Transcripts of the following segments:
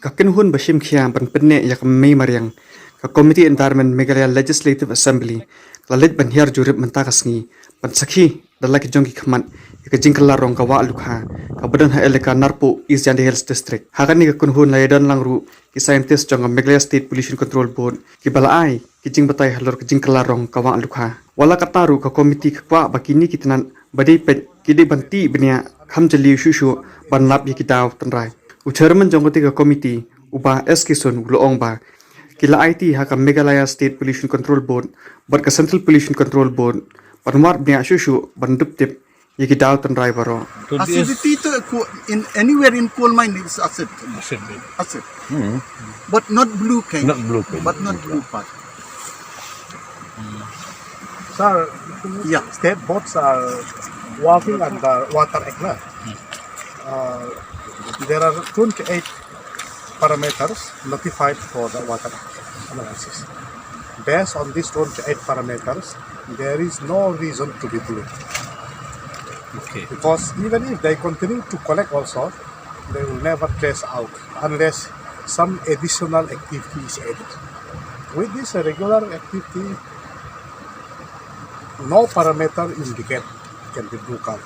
Kakinhun Bashim Khiam Ban Penne Yak May Mariang, Ka Committee Environment Meghalaya Legislative Assembly, Lalit Ban Hiar Jurip Mentakasngi, Ban Sakhi, the Laki Jongi Kaman, Yaka Jinkala Rong Kawa Lukha, Kabadan Ha Eleka Narpo, East Yandi Hills District. Hakani Kakunhun Layadan Langru, Ki Scientist Jong Meghalaya State Pollution Control Board, Ki Balaai, Ki Jing Batai Halor Ki Jinkala Rong Kawa Lukha. Wala Kataru Ka Committee Kwa Bakini Kitanan, Badi Pet, Kidi Banti Benia, Kamjali Shushu, Ban Lap Yikidaw Tanrai. Chairman jongoti ka committee uba SK Uloong ba kila IT ha ka Meghalaya State Pollution Control Board but ka Central Pollution Control Board panwar bnia shushu bandup tip yiki daw tan baro acidity in anywhere in coal mine is acid. But not blue kind. Not blue kind. But not blue part. Sir, Yeah. state boards are working under Water Act. There are 28 parameters notified for the water analysis. Based on these 28 parameters, there is no reason to be blue. Okay. Because even if they continue to collect also, they will never trace out unless some additional activity is added. With this regular activity, no parameter indicate can be blue color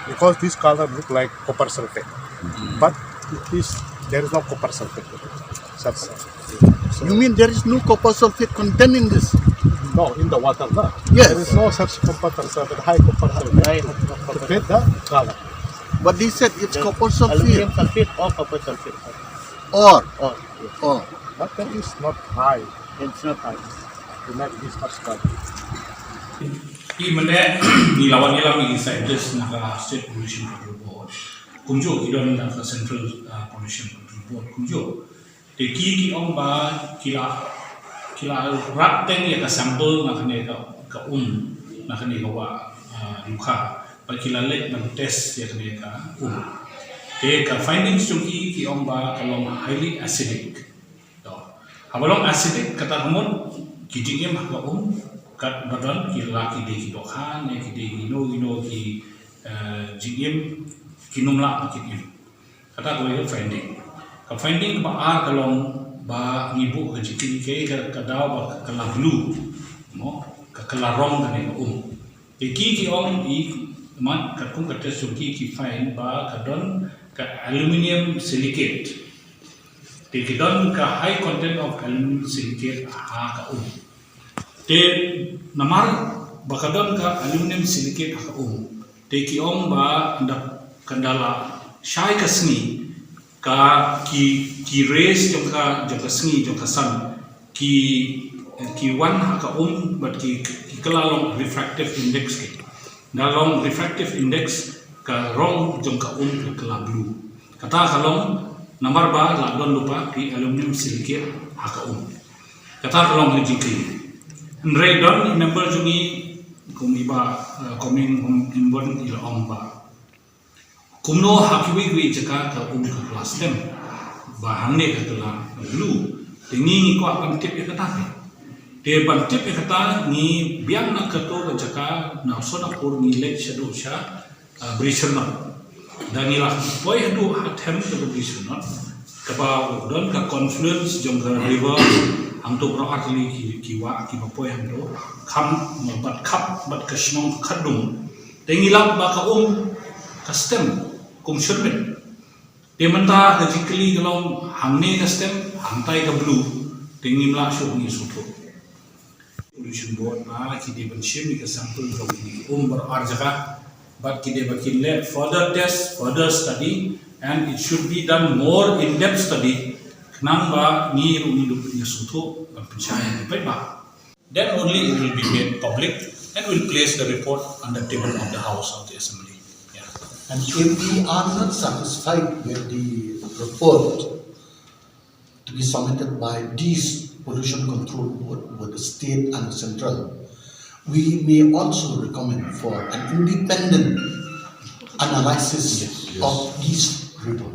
because this color look like copper sulfate, but there is no copper sulfate. You mean there is no copper sulfate content in this? No, in the water, no. Yes. There is no such copper sulfate, high copper sulfate to get the color. But they said it's copper Aluminum sulfate. sulfate or copper sulfate. Or. But that is not high It's not high. to make this much color. I mana nilawan nilam ini scientist naka state pollution control board kumjo idon naka central pollution control board kumjo te ki ong ba kila rat teng ya ka sample naka ne ka naka ne ka wa lukha ba kila lek na test ya ne ka te ka findings chung ki ong ba kalong highly acidic to habalong acidic kata humon kijingem ka kat badan kila kide dokhan ne kide gino ki jigim kinumla kitim kata ko yo finding ba ar kalong ba ngibu ke jiki ke ka daw ba kala blue mo ka kala rong ne ki ong I man ka kung ka test ki find ba ka don ka aluminium silicate ki don ka high content of aluminium silicate ha ka te namar bakadon ka aluminium silicate ka te ki ong ba anda kandala shai ka sni ka ki raise jong ka sni jong ka san ki wan ha ka but ki kalalong refractive index ke dalong refractive index ka rong jong ka kala blue kata kalong namar ba la don lupa ki aluminium silicate ha ka kata kalong hijiki Redon member jungi kumiba koming imbon ila omba kumno hakiwi gwi jaka ka ka kelas tem bahane ka tela blue tingi ko akan tip ya kata te ban tip ya kata ni biang na kato jaka na sona pur ni lek shadu sha brishna danila boy hadu hatem ka brishna kaba don ka confluence jong ka river Amto bro atli kiwa ki bapoy amto kham bat khap bat kashnong khadum tengilap ba ka custom kum shurmen temanta logically galong hamne custom hamtai ka blue tengimla shuk ni suto pollution board na ki de ban shim ka sample ka ni bar arjaga but ki de bakin let further test further study and it should be done more in depth study Namba ni punya suatu pencahayaan then only it will be made public and will place the report on the table of the House of the Assembly. Yeah. And if we are not satisfied with the report to be submitted by these pollution control board with the state and the central, we may also recommend for an independent analysis of these reports.